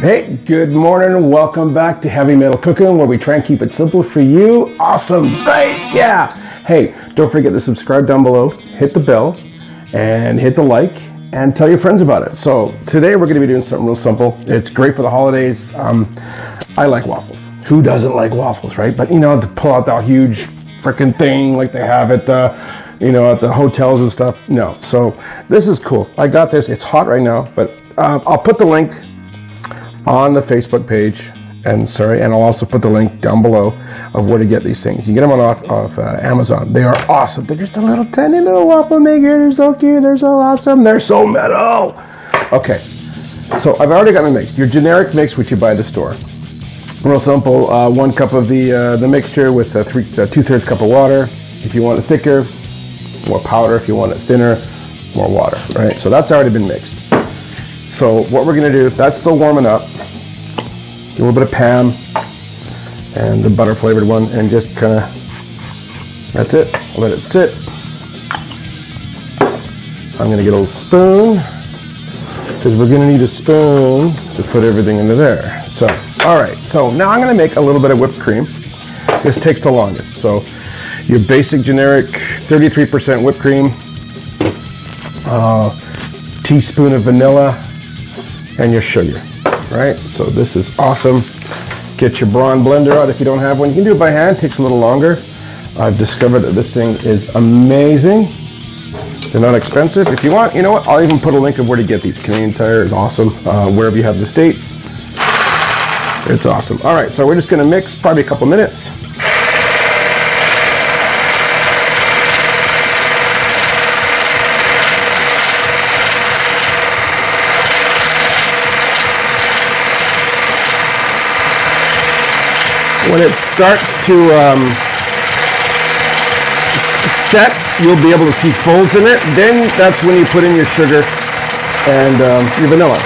Hey, good morning and welcome back to Heavy Metal Cooking, where we try and keep it simple for you. Awesome, right? Yeah. Hey, don't forget to subscribe down below, hit the bell, and hit the like, and tell your friends about it. So today we're going to be doing something real simple. It's great for the holidays. I like waffles. Who doesn't like waffles, right? But you know, to pull out that huge freaking thing like they have at at the hotels and stuff. No. So this is cool. I got this. It's hot right now, but I'll put the link on the Facebook page, and I'll also put the link down below of where to get these things. You get them off Amazon. They are awesome. They're just a little tiny little waffle maker. They're so cute. They're so awesome. They're so metal. Okay, so I've already got my mix. Your generic mix, which you buy at the store. Real simple. 1 cup of the mixture with 2/3 cup of water. If you want it thicker, more powder. If you want it thinner, more water. Right. So that's already been mixed. So what we're going to do, that's still warming up. A little bit of Pam and the butter flavored one, and just kind of, that's it. I'll let it sit. I'm going to get a little spoon, because we're going to need a spoon to put everything into there. So, all right. So now I'm going to make a little bit of whipped cream. This takes the longest. So your basic generic 33% whipped cream, teaspoon of vanilla, and your sugar, right? So this is awesome. Get your Braun blender out if you don't have one. You can do it by hand, it takes a little longer. I've discovered that this thing is amazing. They're not expensive. If you want, you know what? I'll even put a link of where to get these. Canadian Tire is awesome. Wherever you have the States, it's awesome. All right, so we're just gonna mix probably a couple minutes. When it starts to set, you'll be able to see folds in it. Then that's when you put in your sugar and your vanilla.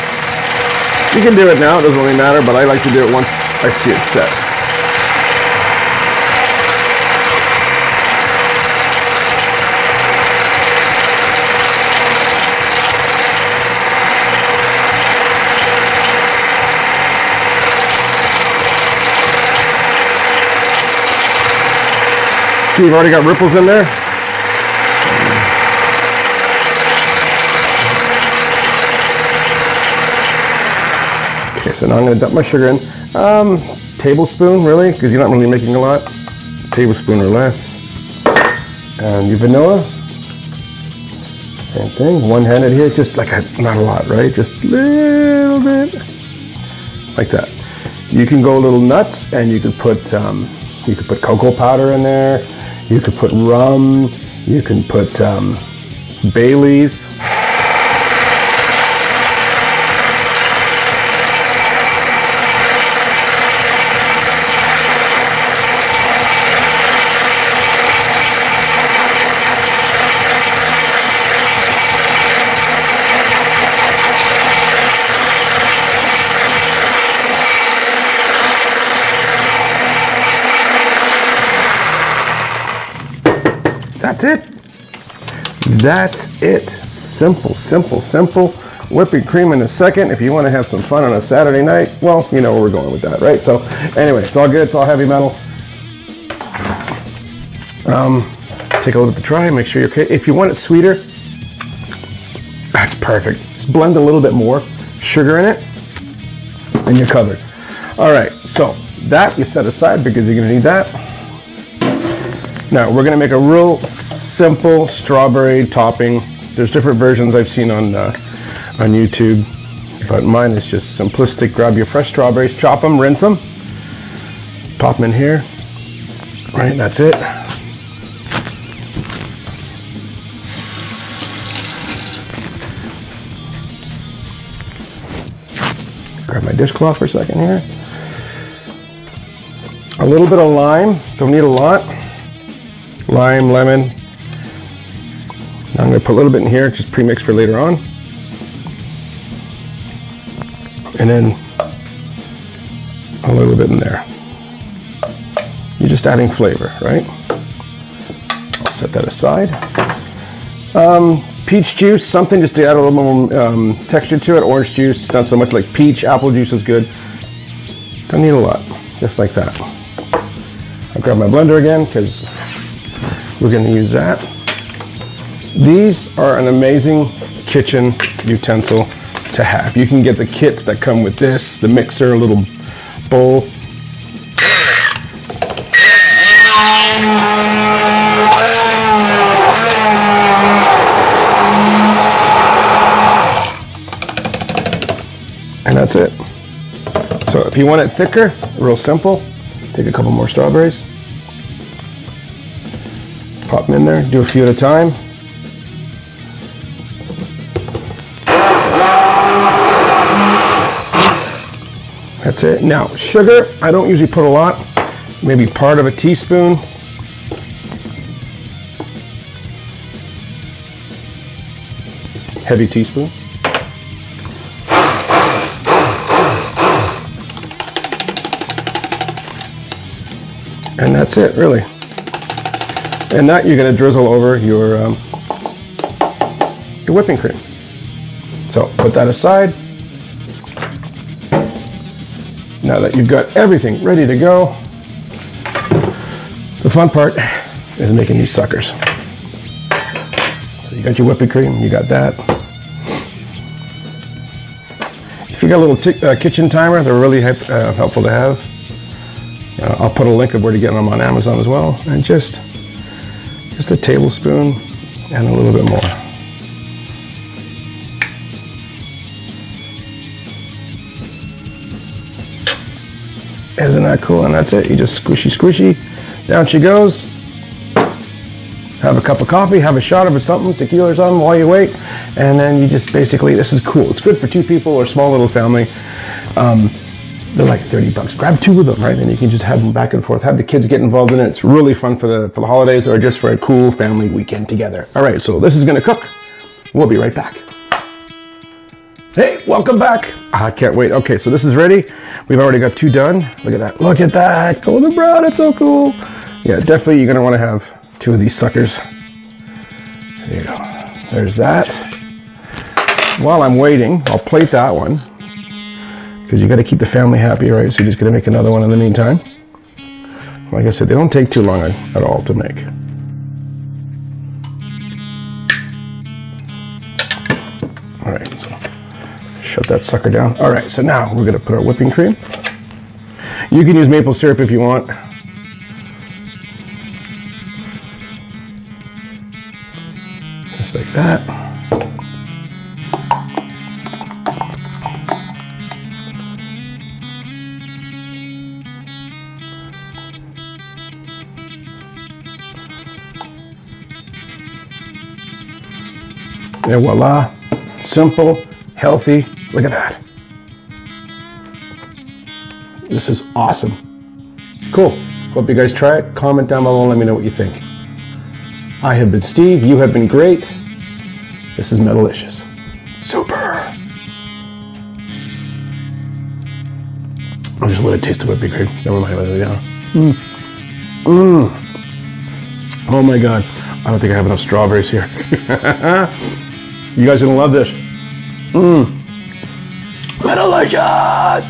You can do it now, it doesn't really matter, but I like to do it once I see it set. See, you've already got ripples in there. Okay, so now I'm going to dump my sugar in. Tablespoon, really, because you're not really making a lot. Tablespoon or less. And your vanilla. Same thing, one-handed here, just like not a lot, right? Just a little bit, like that. You can go a little nuts, and you could put cocoa powder in there. You could put rum, you can put Baileys. That's it. That's it. Simple, simple, simple. Whipping cream in a second. If you want to have some fun on a Saturday night, well, you know where we're going with that, right? So anyway, it's all good. It's all heavy metal. Take a look at the try. Make sure you're okay. If you want it sweeter, that's perfect. Just blend a little bit more sugar in it, and you're covered. All right, so that you set aside because you're going to need that. Now we're going to make a real simple strawberry topping. There's different versions I've seen on YouTube, but mine is just simplistic. Grab your fresh strawberries, chop them, rinse them, pop them in here. Right, that's it. Grab my dishcloth for a second here. A little bit of lime, don't need a lot. Lime, lemon. Now I'm going to put a little bit in here, just pre-mix for later on. And then a little bit in there. You're just adding flavor, right? I'll set that aside. Peach juice, something just to add a little more texture to it. Orange juice, not so much. Like peach, apple juice is good. Don't need a lot, just like that. I'll grab my blender again because we're going to use that. These are an amazing kitchen utensil to have. You can get the kits that come with this, the mixer, a little bowl. And that's it. So if you want it thicker, real simple, take a couple more strawberries, pop them in there, do a few at a time. That's it. Now, sugar, I don't usually put a lot, maybe part of a teaspoon. Heavy teaspoon. And that's it, really. And that you're going to drizzle over your whipping cream. So put that aside. Now that you've got everything ready to go, the fun part is making these suckers. So you got your whipping cream, you got that. If you got a little kitchen timer, they're really helpful to have. I'll put a link of where to get them on Amazon as well. And just a tablespoon and a little bit more. Isn't that cool? And that's it. You just squishy, squishy. Down she goes. Have a cup of coffee, have a shot of something, tequila or something while you wait. And then you just basically, this is cool. It's good for 2 people or a small little family. They're like 30 bucks. Grab 2 of them, right? And you can just have them back and forth. Have the kids get involved in it. It's really fun for the holidays or just for a cool family weekend together. All right, so this is gonna cook. We'll be right back. Hey, welcome back. I can't wait. Okay, so this is ready. We've already got 2 done. Look at that. Look at that. Golden brown. It's so cool. Yeah, definitely you're gonna wanna have 2 of these suckers. There you go. There's that. While I'm waiting, I'll plate that one. Because you got to keep the family happy, right? So you're just going to make another one in the meantime. Like I said, they don't take too long at all to make. All right, so shut that sucker down. All right, so now we're going to put our whipping cream. You can use maple syrup if you want. Just like that. And voila, simple, healthy, look at that. This is awesome. Cool, hope you guys try it. Comment down below and let me know what you think. I have been Steve, you have been great. This is Metalicious. Super. I just want to taste the whipping cream. Never mind, oh my God, I don't think I have enough strawberries here. You guys are gonna love this. Metalicious!